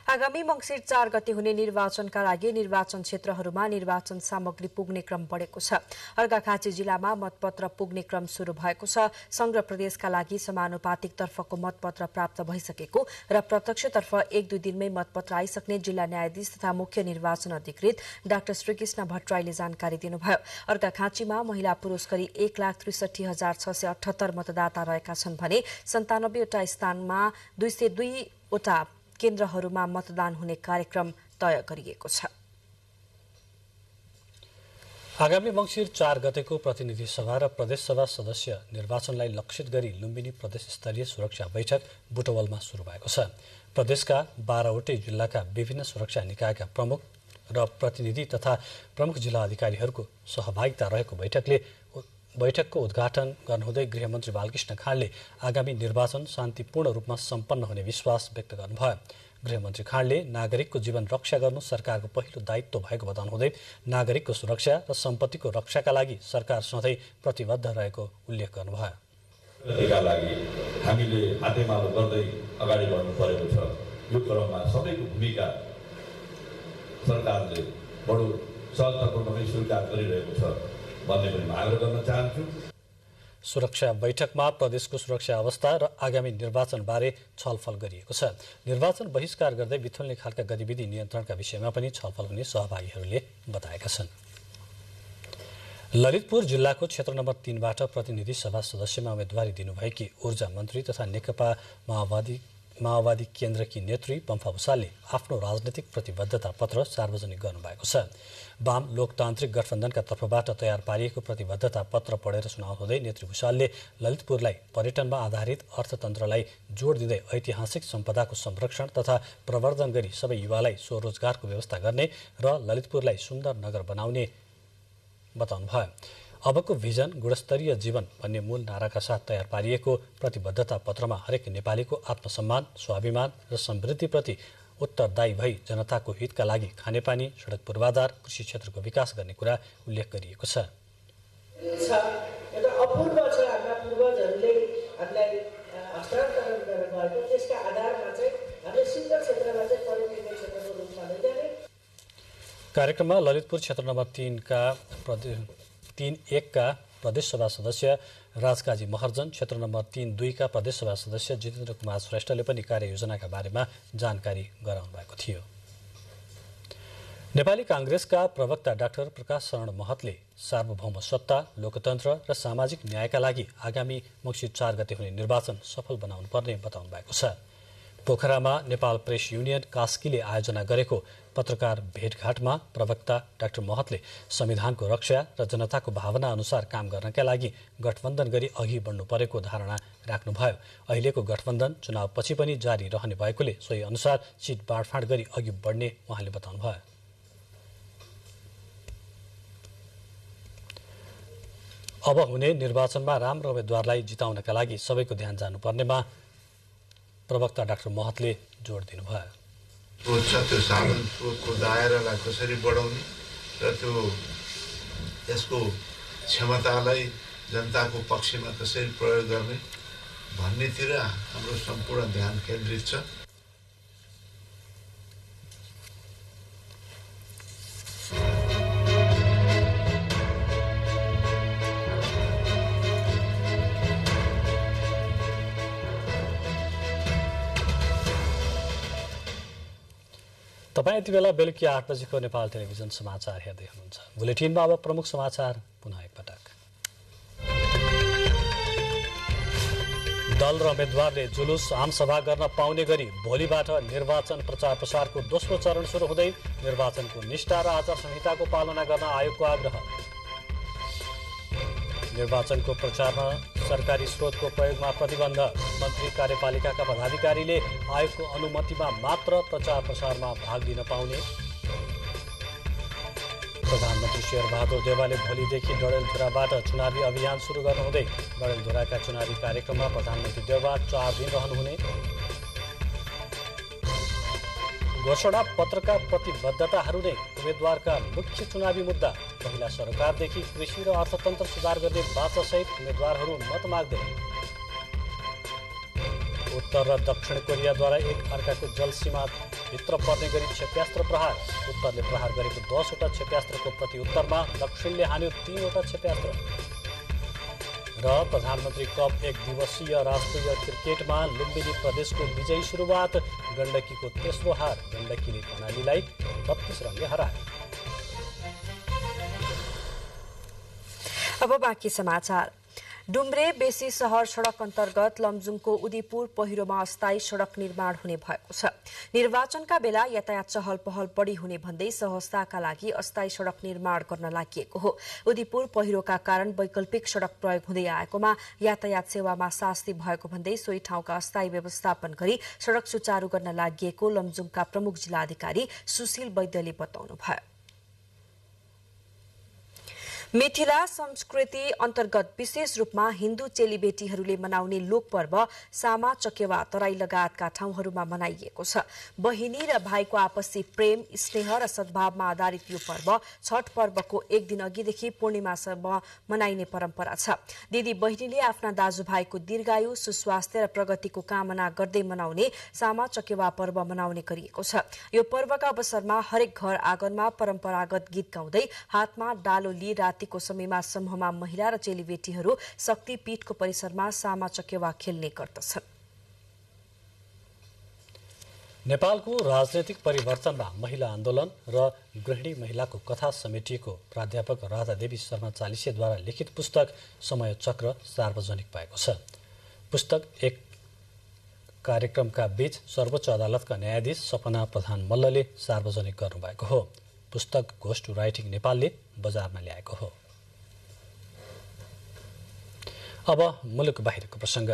आगामी मङ्सिर 4 गते हुने निर्वाचनका लागि निर्वाचन क्षेत्रहरूमा निर्वाचन सामग्री पुग्ने क्रम बढेको छ। अर्घाखाँची जिल्लामा मतपत्र पुग्ने क्रम शुरू भएको छ। संघ प्रदेशका लागि समानुपातिक तर्फको मतपत्र प्राप्त भइसकेको र प्रत्यक्षतर्फ 1-2 दिनमै मतपत्र आइसक्ने जिल्ला न्यायाधीश तथा मुख्य निर्वाचन अधिकृत डाक्टर श्रीकृष्ण भट्टराईले जानकारी दिनुभयो। अर्घाखाँचीमा महिला पुरुष गरी 1,63,678 मतदाता रहेका छन् भने 97 वटा स्थानमा 202 वटा केन्द्रहरूमा मतदान हुने कार्यक्रम तय गरिएको छ। आगामी मङ्सिर 4 गतेको प्रतिनिधि सभा र प्रदेशसभा सदस्य निर्वाचनलाई लक्षित गरी लुम्बिनी प्रदेश स्तरीय सुरक्षा बैठक बुटवलमा शुरू भएको छ। प्रदेशका 12वटै जिल्लाका विभिन्न सुरक्षा निकायका प्रमुख र प्रतिनिधि तथा प्रमुख जिल्ला अधिकारीहरूको सहभागिता रहेको बैठकको उद्घाटन गर्नुहुँदै गृहमन्त्री बालकृष्ण खाँडले आगामी निर्वाचन शान्तिपूर्ण रूपमा सम्पन्न हुने विश्वास व्यक्त गर्नुभयो। गृहमन्त्री खाँडले नागरिकको जीवन रक्षा गर्नु सरकारको पहिलो दायित्व भएको बताउनुहुँदै नागरिकको सुरक्षा र सम्पत्तिको रक्षाका लागि सरकार सधैँ प्रतिबद्ध रहेको उल्लेख गर्नुभयो। का लागि हामीले हातेमालो गर्दै अगाडि बढ्नु परेको छ। यो क्रममा सबैको भूमिका सरकारले बडो सहजतापूर्वकै स्वीकार गरिरहेको छ भन्ने पनि आग्रह गर्न चाहन्छु। सुरक्षा बैठकमा प्रदेशको सुरक्षा अवस्था र आगामी निर्वाचनबारे छलफल गरिएको छ। निर्वाचन बहिष्कार गर्दै बिथुल्ने खालका गतिविधि नियन्त्रणका विषयमा पनि छलफल हुने सहभागीहरूले बताएका छन्। ललितपुर जिल्लाको क्षेत्र नम्बर 3 बाट प्रतिनिधि सभा सदस्यमा उम्मेदवारी दिनुभएकी ऊर्जा मन्त्री तथा नेकपा माओवादी केन्द्रकी नेत्री पम्फा भूषालले आफ्नो राजनैतिक प्रतिबद्धता पत्र सार्वजनिक गर्नुभएको छ। वाम लोकतान्त्रिक गठबन्धनका तर्फबाट तयार पारिएको प्रतिबद्धता पत्र पढेर सुनाउँदै नेत्री भूषालले ललितपुरलाई पर्यटनमा आधारित अर्थतन्त्रलाई जोड दिँदै ऐतिहासिक सम्पदाको संरक्षण तथा प्रवर्धन गरी सबै युवालाई स्वरोजगारको व्यवस्था गर्ने र ललितपुरलाई सुन्दर नगर बनाउने बताउनुभयो। अबको भिजन गुणस्तरीय जीवन भन्ने मूल नाराका साथ तयार पारिएको प्रतिबद्धता पत्रमा हरेक नेपालीको आत्मसम्मान, स्वाभिमान र समृद्धिप्रति उत्तरदायी भई जनताको हितका लागि खानेपानी, सडक पूर्वाधार, कृषि क्षेत्रको विकास गर्ने कुरा उल्लेख गरिएको छ। अपूर्व छ हाम्रा पूर्वजहरूले हामीलाई हस्तान्तरण गरेर गएको, त्यसका आधारमा चाहिँ हामीले सिङ्गल क्षेत्रमा चाहिँ पर्यटकीय क्षेत्रको रूपमा लैजाने। कार्यक्रममा ललितपुर क्षेत्र नम्बर 3-1 का प्रदेशसभा सदस्य राजकाजी महर्जन, क्षेत्र नम्बर 3-2 का प्रदेशसभा सदस्य जितेन्द्र कुमार श्रेष्ठले पनि कार्ययोजनाका बारेमा जानकारी गराउनु भएको थियो। नेपाली कांग्रेसका प्रवक्ता डाक्टर प्रकाश शरण महतले सार्वभौम सत्ता, लोकतन्त्र र सामाजिक न्यायका लागि आगामी मङ्सिर 4 गते हुने निर्वाचन सफल बनाउनु पर्ने बताउनु भएको छ। पोखरामा नेपाल प्रेस युनियन कास्कीले आयोजना गरेको पत्रकार भेटघाटमा प्रवक्ता डाक्टर महतले संविधानको रक्षा र जनताको भावना अनुसार काम गर्नका लागि गठबन्धन गरी अघि बढ्नु परेको धारणा राख्नुभयो। अहिलेको गठबन्धन चुनावपछि पनि जारी रहने भएकोले सोही अनुसार सिट बाँडफाँड गरी अघि बढ्ने उहाँले बताउनुभयो। अब हुने निर्वाचनमा राम्रो उम्मेद्वारलाई जिताउनका लागि सबैको ध्यान जानुपर्नेमा प्रवक्ता डाक्टर महतले जोड दिनुभयो। त्यो साधन स्रोतको दायरालाई कसरी बढाउने र त्यो यसको क्षमतालाई जनताको पक्षमा कसरी प्रयोग गर्ने भन्नेतिर हाम्रो सम्पूर्ण ध्यान केन्द्रित छ। तपाईँ यति बेला बेलुकी 8 बजेको नेपाल टेलिभिजन समाचार हेर्दै हुनुहुन्छ। बुलेटिनमा अब प्रमुख समाचार पुनः एकपटक। दल र उम्मेद्वारले जुलुस आमसभा गर्न पाउने गरी भोलिबाट निर्वाचन प्रचार प्रसारको दोस्रो चरण सुरु हुँदै निर्वाचनको निष्ठा र आचार संहिताको पालना गर्न आयोगको आग्रह। निर्वाचनको प्रचारमा सरकारी स्रोतको प्रयोगमा प्रतिबन्ध। मन्त्री कार्यपालिकाका पदाधिकारीले आयोगको अनुमतिमा मात्र प्रचार प्रसारमा भाग लिन पाउने। प्रधानमन्त्री शेरबहादुर देउवाले भोलिदेखि डडेलधुराबाट चुनावी अभियान सुरु गर्नुहुँदै डडेलधुराका चुनावी कार्यक्रममा प्रधानमन्त्री देउवा 4 दिन रहनुहुने। घोषणा पत्रका प्रतिबद्धताहरू नै उम्मेद्वारका मुख्य चुनावी मुद्दा। महिला सरकारदेखि कृषि र अर्थतन्त्र सुधार गर्ने बाचासहित उम्मेद्वारहरू मत माग्दै। उत्तर र दक्षिण कोरियाद्वारा एक अर्काको जलसीमा भित्र पर्ने गरी क्षेप्यास्त्र प्रहार। उत्तरले प्रहार गरेको 10वटा क्षेप्यास्त्रको प्रत्युत्तरमा दक्षिणले हान्यो 3वटा क्षेप्यास्त्र। र प्रधानमन्त्री कप 1 दिवसीय राष्ट्रिय क्रिकेटमा लुम्बिनी प्रदेशको विजयी सुरुवात। गण्डकीको तेस्रो हार। गण्डकीले कर्णालीलाई 32 रनले हरायो। अब बाँकी समाचार। डुम्रे बेसी शहर सड़क अन्तर्गत लमजुङको उदयपुर पहिरोमा अस्थायी सड़क निर्माण हुने भएको छ। निर्वाचनका बेला यातायात चहल पहल बढ़ी हुने भन्दै सहजताका लागि अस्थायी सड़क निर्माण गर्न लागि हो। उदयपुर पहिरोका कारण वैकल्पिक सड़क प्रयोग हुँदै आएकोमा यातायात सेवामा शास्ति भएको भन्दै सोही ठाउँका अस्थायी व्यवस्थापन गरी सड़क सुचारू गर्न लागि लमजुङका प्रमुख जिल्लाधिकारी सुशील वैद्यले बताउनुभयो। मिथिला संस्कृति अन्तर्गत विशेष रूपमा हिन्दू चेलीबेटीहरूले मनाउने लोक पर्व सामा चकेवा तराई लगायतका ठाउँहरूमा मनाइएको छ। बहिनी र भाइको आपसी प्रेम, स्नेह र सद्भावमा आधारित यो पर्व छठ पर्वको एक दिन अघिदेखि पूर्णिमासम्म मनाइने परम्परा छ। दिदी बहिनीले आफ्ना दाजुभाइको दीर्घायु, सुस्वास्थ्य र प्रगतिको कामना गर्दै मनाउने सामा चकेवा पर्व मनाउने गरिएको छ। यो पर्वका अवसरमा हरेक घर आँगनमा परम्परागत गीत गाउँदै हातमा डालो लिई रातिको समयमा समूहमा महिला र चेलीबेटीहरू शक्तिपीठको परिसरमा सामा चकेवा खेल्ने गर्दछन्। नेपालको राजनैतिक परिवर्तनमा महिला आन्दोलन र गृहिणी महिलाको कथा समेटिएको प्राध्यापक राधादेवी शर्मा चालिसेद्वारा लिखित पुस्तक समय चक्र सार्वजनिक भएको छ। पुस्तक एक कार्यक्रमका बीच सर्वोच्च अदालतका न्यायाधीश सपना प्रधान मल्लले सार्वजनिक गर्नुभएको हो। पुस्तक घोस्ट राइटिङ नेपालले बजारमा ल्याएको हो। अब मुलुक बाहिरको प्रसंग।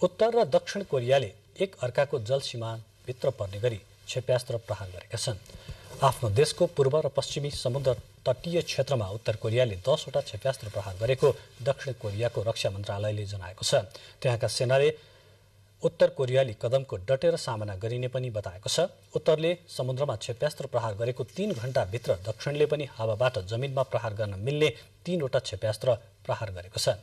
उत्तर र दक्षिण कोरियाले एक अर्काको जलसीमा भित्र पर्ने गरी क्षेप्यास्त्र प्रहार गरेका छन्। आफ्नो देशको पूर्व र पश्चिमी समुद्र तटीय क्षेत्रमा उत्तर कोरियाले 10वटा क्षेप्यास्त्र प्रहार गरेको दक्षिण कोरियाको रक्षा मन्त्रालयले जनाएको छ। त्यहाँका सेनाले उत्तर कोरियाली कदमको डटेर सामना गरिने पनि बताएको छ। उत्तरले समुद्रमा क्षेप्यास्त्र प्रहार गरेको 3 घण्टाभित्र दक्षिणले पनि हावाबाट जमिनमा प्रहार गर्न मिल्ने 3वटा क्षेप्यास्त्र प्रहार गरेको छ।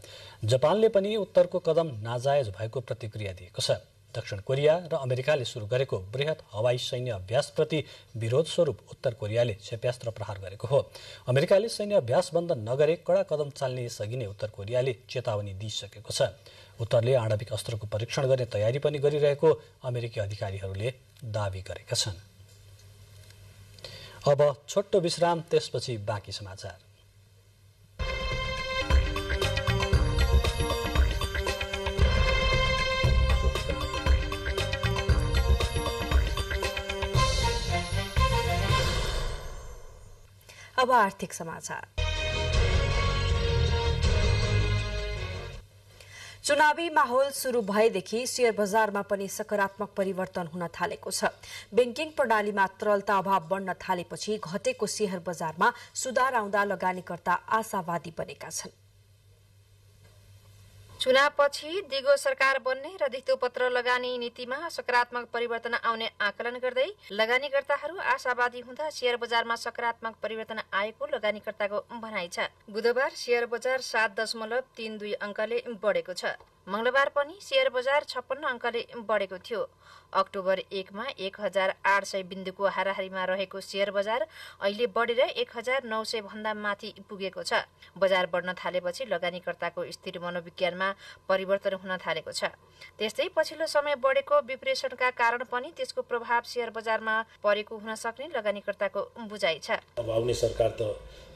जापानले पनि उत्तरको कदम नाजायज भएको प्रतिक्रिया दिएको छ। दक्षिण कोरिया र अमेरिकाले सुरु गरेको बृहत हवाई सैन्य अभ्यासप्रति विरोध स्वरूप उत्तर कोरियाले क्षेप्यास्त्र प्रहार गरेको हो। अमेरिकाले सैन्य अभ्यास बन्द नगरे कडा कदम चाल्ने यसअघि नै उत्तर कोरियाले चेतावनी दिइसकेको छ। उत्तरले आणविक अस्त्रको परीक्षण गर्ने तयारी पनि गरिरहेको अमेरिकी अधिकारीहरूले दावी गरेका छन्। अब छोटो विश्राम, त्यसपछि बाँकी समाचार। अब आर्थिक समाचार। चुनावी माहौल सुरु भएदेखि शेयर बजारमा पनि सकारात्मक परिवर्तन हुन थालेको छ। बैंकिङ प्रणालीमा तरलता अभाव बढ्न थालेपछि घटेको शेयर बजारमा सुधार आउँदा लगानीकर्ता आशावादी बनेका छन्। चुनावपछि दिगो सरकार बन्ने र धितोपत्र लगानी नीतिमा सकारात्मक परिवर्तन आउने आकलन गर्दै लगानीकर्ताहरू आशावादी हुँदा शेयर बजारमा सकारात्मक परिवर्तन आएको लगानीकर्ताको भनाइ छ। बुधबार शेयर बजार 7.32 अङ्कले बढेको छ। मंगलबार पनि शेयर बजार 56 अङ्कले बढेको थियो। अक्टोबर 1 मा 1800 बिन्दुको हाराहारीमा रहेको शेयर बजार अहिले बढेर 1900 भन्दा माथि पुगेको छ। बजार बढ्न थालेपछि लगानीकर्ताको स्थिर मनोविज्ञानमा परिवर्तन हुन थालेको छ। त्यस्तै पछिल्लो समय बढेको विप्रेषणका कारण पनि त्यसको प्रभाव शेयर बजारमा परेको हुन सक्ने लगानीकर्ताको बुझाइ छ। अब आउने सरकार त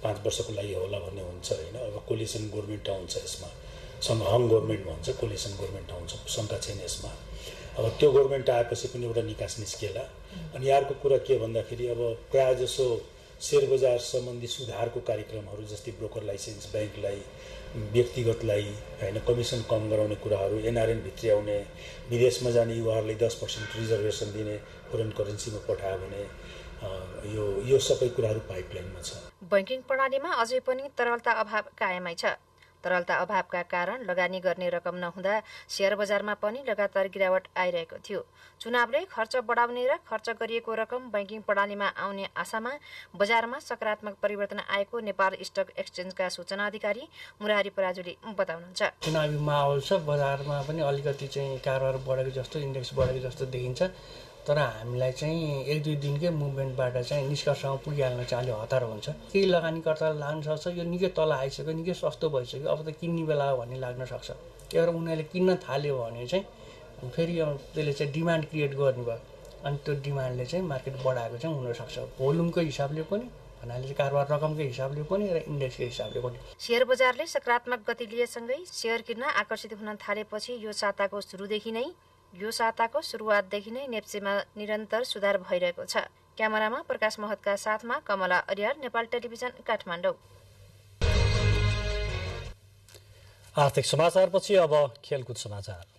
5 वर्षको लागि होला भन्ने हुन्छ हैन। अब कोलिसन गभर्नमेन्ट आउँछ, यसमा हङ गभर्नमेन्ट भन्छ, कोलिसन गभर्नमेन्ट आउँछ, शंका छैन यसमा। अब त्यो गभर्नमेन्ट आएपछि पनि एउटा निकास निस्केला। अनि अर्को कुरा के भन्दाखेरि अब प्राय जसो शेयर बजार सम्बन्धी सुधारको कार्यक्रमहरू जस्तै ब्रोकर लाइसेन्स, बैंकलाई, व्यक्तिगतलाई हैन कमिसन कम गराउने कुराहरू, एनआरएन भित्र आउने, विदेशमा जाने युवाहरूलाई 10% रिजर्भेसन दिने, फरेन करेन्सीमा पठायो भने यो सबै कुराहरू पाइपलाइनमा छ। बैंकिङ प्रणालीमा अझै पनि तरलता अभाव कायमै छ। तरलता अभावका कारण लगानी गर्ने रकम नहुँदा शेयर बजारमा पनि लगातार गिरावट आइरहेको थियो। चुनावले खर्च बढाउने र खर्च गरिएको रकम बैंकिङ प्रणालीमा आउने आशामा बजारमा सकारात्मक परिवर्तन आएको नेपाल स्टक एक्सचेन्जका सूचना अधिकारी मुरारी पराजुली बताउनुहुन्छ। चुनावी माहौल छ, बजारमा पनि अलिकति चाहिँ कारोबार बढेको जस्तो, इन्डेक्स बढेको जस्तो देखिन्छ। तर हामीलाई चाहिँ 1-2 दिनकै मुभमेन्टबाट चाहिँ निष्कर्षमा पुगिहाल्न चाहिँ अलि हतार हुन्छ। केही लगानीकर्तालाई लाग्न सक्छ यो निकै तल आइसक्यो, निकै सस्तो भइसक्यो, अब त किन्ने बेला हो भन्ने लाग्न सक्छ। त्यही भएर उनीहरूले किन्न थाल्यो भने चाहिँ फेरि त्यसले चाहिँ डिमान्ड क्रिएट गर्नुभयो, अनि त्यो डिमान्डले चाहिँ मार्केट बढाएको चाहिँ हुनसक्छ। भोल्युमको हिसाबले पनि भन्नाले चाहिँ कारोबार रकमकै हिसाबले पनि र इन्डेक्सकै हिसाबले पनि। शेयर बजारले सकारात्मक गति लिएसँगै शेयर किन्न आकर्षित हुन थालेपछि यो साताको सुरुवातदेखि नै नेप्सेमा निरन्तर सुधार भइरहेको छ। क्यामेरामा प्रकाश महतका साथमा कमला अरियाल, नेपाल टेलिभिजन, काठमाडौँ। आर्थिक समाचारपछि अब खेलकुद समाचार।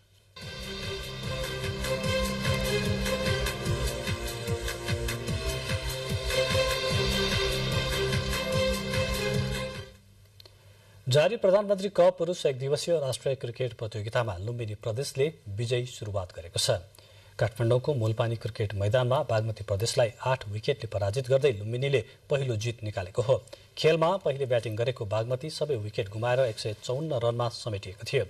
जारी प्रधानमन्त्री कप पुरुष 1 दिवसीय राष्ट्रिय क्रिकेट प्रतियोगितामा लुम्बिनी प्रदेशले विजयी सुरुवात गरेको छ। काठमाडौँको मूलपानी क्रिकेट मैदानमा बागमती प्रदेशलाई 8 विकेटले पराजित गर्दै लुम्बिनीले पहिलो जित निकालेको हो। खेलमा पहिले ब्याटिङ गरेको बागमती सबै विकेट गुमाएर 154 रनमा समेटिएको थियो।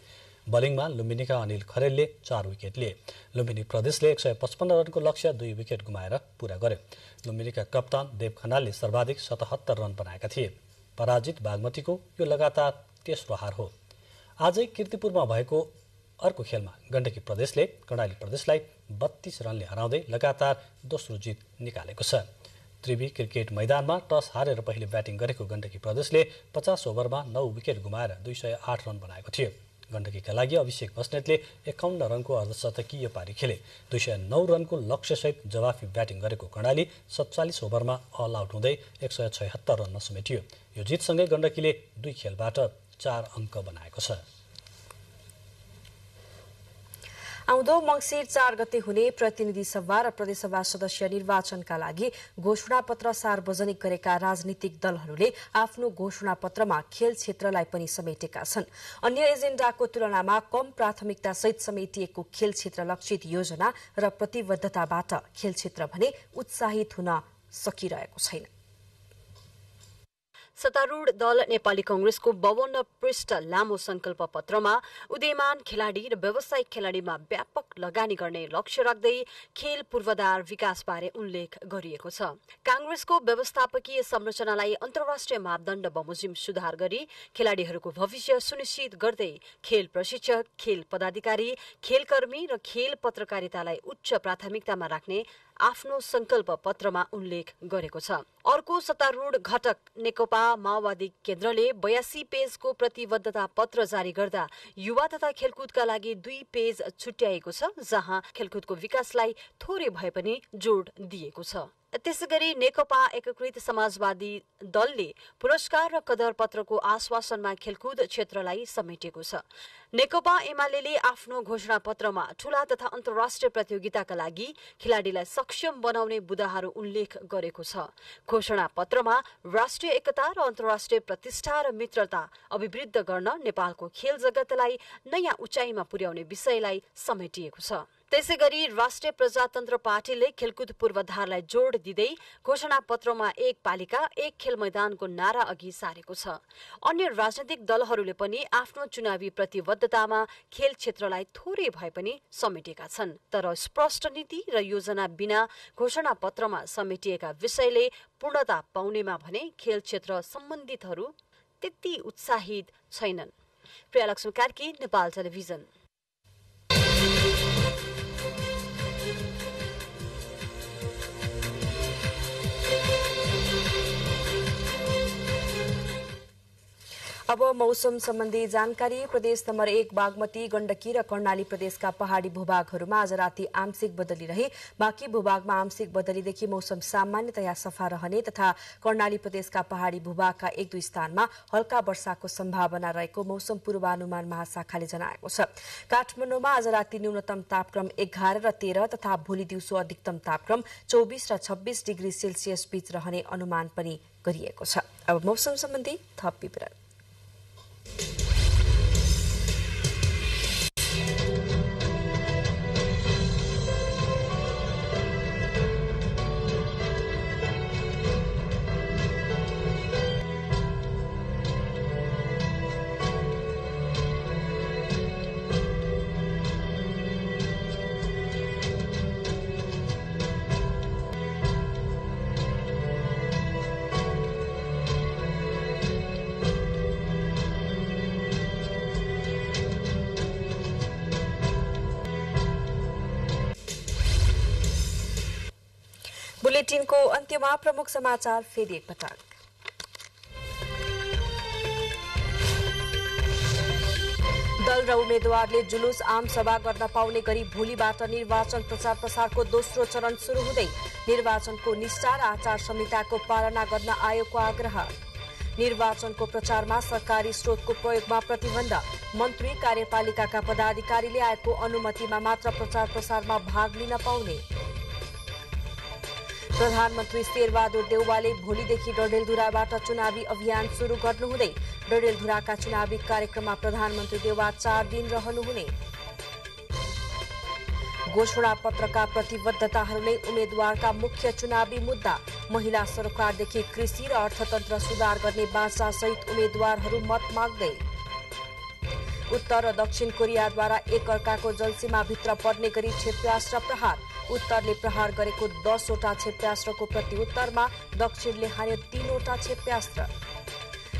बलिङमा लुम्बिनीका अनिल खरेलले 4 विकेट लिए। लुम्बिनी प्रदेशले 155 रनको लक्ष्य 2 विकेट गुमाएर पूरा गर्यो। लुम्बिनीका कप्तान देव खनालले सर्वाधिक 77 रन बनाएका थिए। पराजित बागमतीको यो लगातार तेस्रो हार हो। आजै कीर्तिपुरमा भएको अर्को खेलमा गण्डकी प्रदेशले कर्णाली प्रदेशलाई 32 रनले हराउँदै लगातार दोस्रो जित निकालेको छ। त्रिवी क्रिकेट मैदानमा टस हारेर पहिले ब्याटिङ गरेको गण्डकी प्रदेशले 50 ओभरमा 9 विकेट गुमाएर 208 रन बनाएको थियो। गण्डकीका लागि अभिषेक बस्नेतले 51 रनको अर्धशतकीय पारी खेले। 209 रनको लक्ष्यसहित जवाफी ब्याटिङ गरेको कर्णाली 47 ओभरमा अल आउट हुँदै 176 रनमा समेटियो। यो जितसँगै गण्डकीले 2 खेलबाट 4 अङ्क बनाएको छ। आउँदो मंसिर 4 गते हुने प्रतिनिधि सभा र प्रदेशसभा सदस्य निर्वाचनका लागि घोषणापत्र सार्वजनिक गरेका राजनीतिक दलहरूले आफ्नो घोषणापत्रमा खेल क्षेत्रलाई पनि समेटेका छन्। अन्य एजेन्डाको तुलनामा कम प्राथमिकतासहित समेटिएको खेल क्षेत्र लक्षित योजना र प्रतिबद्धताबाट खेल क्षेत्र भने उत्साहित हुन सकिरहेको छैन। सत्तारूढ़ दल नेपाली कांग्रेसको 52 पृष्ठ लामो संकल्प पत्रमा उदयमान खेलाडी र व्यावसायिक खेलाडीमा व्यापक लगानी गर्ने लक्ष्य राख्दै खेल पूर्वाधार विकासबारे उल्लेख गरिएको छ। कांग्रेसको व्यवस्थापकीय संरचनालाई अन्तर्राष्ट्रिय मापदण्ड बमोजिम सुधार गरी खेलाडीहरूको भविष्य सुनिश्चित गर्दै खेल प्रशिक्षक, खेल पदाधिकारी, खेलकर्मी र खेल पत्रकारितालाई उच्च प्राथमिकतामा राख्ने आफ्नो संकल्प पत्रमा उल्लेख गरेको छ। अर्को सत्तारूढ़ घटक नेकपा माओवादी केन्द्रले 82 पेजको प्रतिबद्धता पत्र जारी गर्दा युवा तथा खेलकुदका लागि 2 पेज छुट्याएको छ, जहाँ खेलकुदको विकासलाई थोरै भए पनि जोड दिएको छ। त्यसैगरी नेकपा एकीकृत समाजवादी दलले पुरस्कार र कदर पत्रको आश्वासनमा खेलकुद क्षेत्रलाई समेटेको छ। नेकपा एमाले आफ्नो घोषणा पत्रमा ठूला तथा अन्तर्राष्ट्रिय प्रतियोगिताका लागि खेलाडीलाई सक्षम बनाउने बुँदाहरू उल्लेख गरेको छ। घोषणा पत्रमा राष्ट्रिय एकता र अन्तर्राष्ट्रिय प्रतिष्ठा र मित्रता अभिवृद्ध गर्न नेपालको खेल जगतलाई नयाँ उचाइमा पुर्याउने विषयलाई समेटिएको छ। त्यसैगरी राष्ट्रिय प्रजातन्त्र पार्टीले खेलकुद पूर्वाधारलाई जोड दिँदै घोषणापत्रमा एक पालिका एक खेल मैदानको नारा अघि सारेको छ। अन्य राजनैतिक दलहरूले पनि आफ्नो चुनावी प्रतिबद्धतामा खेल क्षेत्रलाई थोरै भए पनि समेटेका छन्। तर स्पष्ट नीति र योजना बिना घोषणापत्रमा समेटिएका विषयले पूर्णता पाउनेमा भने खेल क्षेत्र सम्बन्धितहरू त्यति उत्साहित छैनन्। प्रियालक्ष्मी कार्की, नेपाल टेलिभिजन। अब मौसम सम्बन्धी जानकारी। प्रदेश नम्बर 1 बागमती, गण्डकी र कर्णाली प्रदेशका पहाड़ी भूभागहरूमा आज राति आंशिक बदली रहे। बाँकी भूभागमा आंशिक बदलीदेखि मौसम सामान्यतया सफा रहने तथा कर्णाली प्रदेशका पहाड़ी भूभागका 1-2 स्थानमा हल्का वर्षाको सम्भावना रहेको मौसम पूर्वानुमान महाशाखाले जनाएको छ। काठमाडौँमा आज राति न्यूनतम तापक्रम 11 र 13 तथा भोलि दिउँसो अधिकतम तापक्रम 24 र 26 डिग्री सेल्सियस बीच रहने अनुमान पनि गरिएको छ। अब मौसम सम्बन्धी थप विवरण। बुलेटिनको अन्त्यमा प्रमुख समाचार फेरि एकपटक। दल र उम्मेद्वारले जुलुस आम सभा गर्न पाउने गरी भोलिबाट निर्वाचन प्रचार प्रसारको दोस्रो चरण शुरू हुँदै निर्वाचनको निष्ठा र आचार संहिताको पालना गर्न आयोगको आग्रह। निर्वाचनको प्रचारमा सरकारी स्रोतको प्रयोगमा प्रतिबन्ध। मन्त्री कार्यपालिकाका पदाधिकारीले आएको अनुमतिमा मात्र प्रचार प्रसारमा भाग लिन पाउने। प्रधानमन्त्री शेरबहादुर देउवाले भोलिदेखि डडेलधुराबाट चुनावी अभियान शुरू गर्नुहुँदै डडेलधुराका चुनावी कार्यक्रममा प्रधानमन्त्री देउवा 4 दिन रहनुहुने। घोषणापत्रका प्रतिबद्धताहरूले उम्मेद्वारका मुख्य चुनावी मुद्दा। महिला सरकारदेखि कृषि र अर्थतन्त्र सुधार गर्ने बाचासहित उम्मेद्वारहरू मत माग्दै। उत्तर र दक्षिण कोरियाद्वारा एकअर्काको जलसीमाभित्र पर्ने गरी क्षेप्यास्त्र प्रहार। उत्तरले प्रहार गरेको 10 वटा क्षेप्यास्त्रको प्रतिउत्तरमा दक्षिणले हान्यो 3 वटा क्षेप्यास्त्र।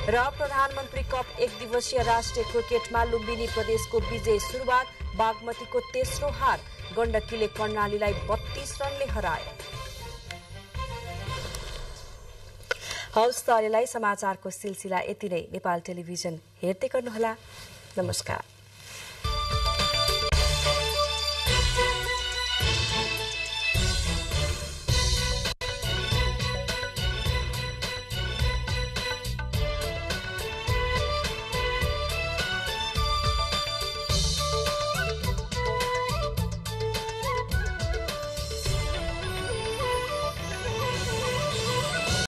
र प्रधानमन्त्री कप 1 दिवसीय राष्ट्रिय क्रिकेटमा लुम्बिनी प्रदेशको विजय सुरुवात। बागमतीको तेस्रो हार। गण्डकीले कर्णालीलाई 32 रनले हरायो। हवस् त अहिलेलाई समाचारको सिलसिला यति नै। नेपाल टेलिभिजन हेर्दै गर्नुहोला। नमस्कार।